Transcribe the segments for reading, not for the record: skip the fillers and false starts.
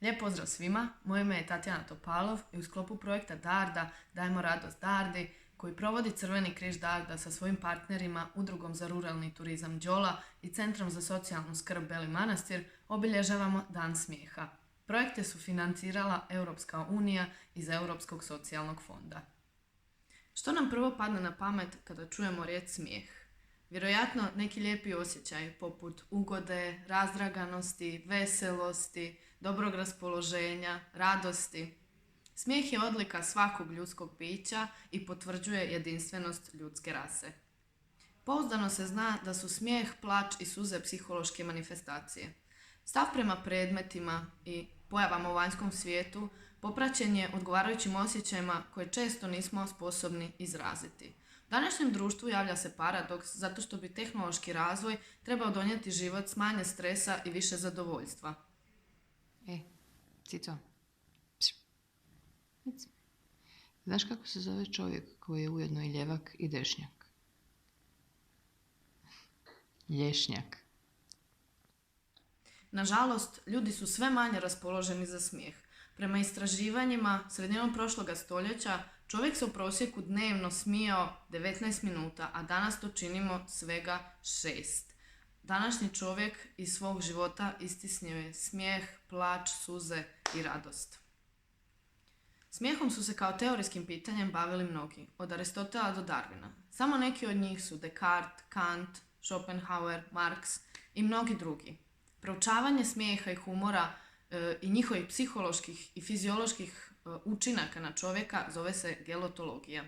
Lijep pozdrav svima, moje ime je Tatjana Topalov i u sklopu projekta Darda Dajmo radost Dardi, koji provodi Crveni križ Darda sa svojim partnerima, Udrugom za ruralni turizam Đola i Centrom za socijalnu skrb Beli Manastir, obilježavamo Dan smijeha. Projekte su financirala Europska unija iz Europskog socijalnog fonda. Što nam prvo padne na pamet kada čujemo riječ smijeh? Vjerojatno neki lijepi osjećaj poput ugode, razdraganosti, veselosti, dobrog raspoloženja, radosti. Smijeh je odlika svakog ljudskog bića i potvrđuje jedinstvenost ljudske rase. Pouzdano se zna da su smijeh, plač i suze psihološke manifestacije. Stav prema predmetima i pojavama u vanjskom svijetu popraćen je odgovarajućim osjećajima koje često nismo sposobni izraziti. U današnjem društvu javlja se paradoks zato što bi tehnološki razvoj trebao donijeti život s manje stresa i više zadovoljstva. Cico. Znaš kako se zove čovjek koji je ujedno i ljevak i dešnjak? Lješnjak. Nažalost, ljudi su sve manje raspoloženi za smijeh. Prema istraživanjima, sredinom prošloga stoljeća, čovjek se u prosjeku dnevno smijao 19 minuta, a danas to činimo svega 6. Današnji čovjek iz svog života istisnio je smijeh, plač, suze i radost. Smijehom su se kao teorijskim pitanjem bavili mnogi, od Aristotela do Darwina. Samo neki od njih su Descartes, Kant, Schopenhauer, Marx i mnogi drugi. Proučavanje smijeha i humora i njihovih psiholoških i fizioloških učinaka na čovjeka zove se gelotologija.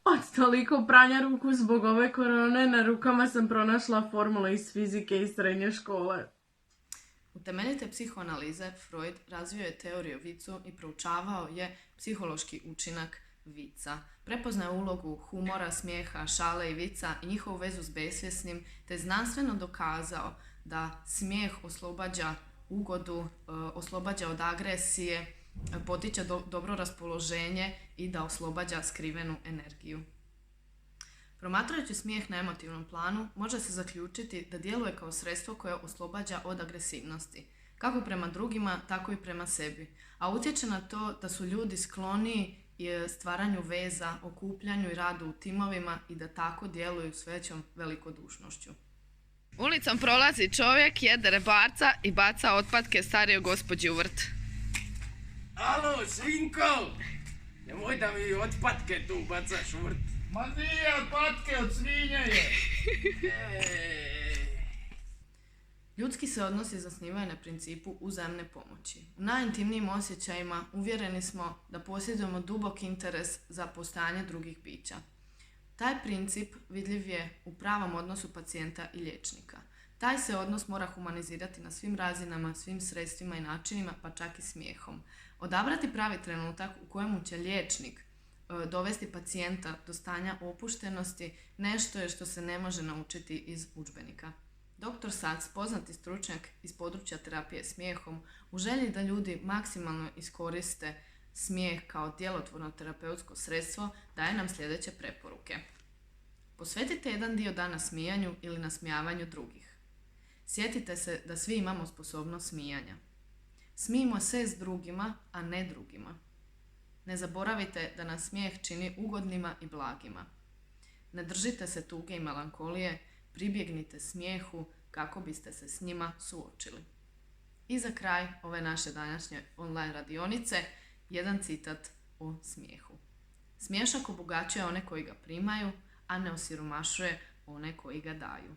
Od toliko pranja ruku zbog ove korone na rukama sam pronašla formule iz fizike iz srednje škole. U temeljite psihoanalize Freud razvio je teoriju o vicu i proučavao je psihološki učinak vica. Prepoznao ulogu humora, smijeha, šale i vica i njihovu vezu s besvjesnim, te znanstveno dokazao da smijeh oslobađa ugodu, oslobađa od agresije, potiče dobro raspoloženje i da oslobađa skrivenu energiju. Promatrajući smijeh na emotivnom planu, može se zaključiti da djeluje kao sredstvo koje oslobađa od agresivnosti, kako prema drugima, tako i prema sebi, a utječe na to da su ljudi skloniji stvaranju veza, okupljanju i radu u timovima i da tako djeluju s većom velikodušnošću. Ulicom prolazi čovjek, jede rebarca i baca otpadke starijoj gospođi u vrt. Alo, svinko! Nemoj da mi otpatke tu bacaš u vrt. Ma nije otpatke, od svinje je. Ljudski se odnosi zasnivaju na principu uzajamne pomoći. U najintimnijim osjećajima uvjereni smo da posjedujemo dubok interes za postojanje drugih bića. Taj princip vidljiv je u pravom odnosu pacijenta i liječnika. Taj se odnos mora humanizirati na svim razinama, svim sredstvima i načinima, pa čak i smijehom. Odabrati pravi trenutak u kojemu će liječnik dovesti pacijenta do stanja opuštenosti nešto je što se ne može naučiti iz udžbenika. Dr. Sacks, poznati stručnjak iz područja terapije smijehom, u želji da ljudi maksimalno iskoriste smijeh kao djelotvorno terapeutsko sredstvo, daje nam sljedeće preporuke. Posvetite jedan dio dana smijanju ili nasmijavanju drugih. Sjetite se da svi imamo sposobnost smijanja. Smijmo se s drugima, a ne drugima. Ne zaboravite da nas smijeh čini ugodnima i blagima. Ne držite se tuge i melankolije, pribjegnite smijehu kako biste se s njima suočili. I za kraj ove naše današnje online radionice, jedan citat o smijehu. Smiješak obogaćuje one koji ga primaju, a ne osiromašuje one koji ga daju.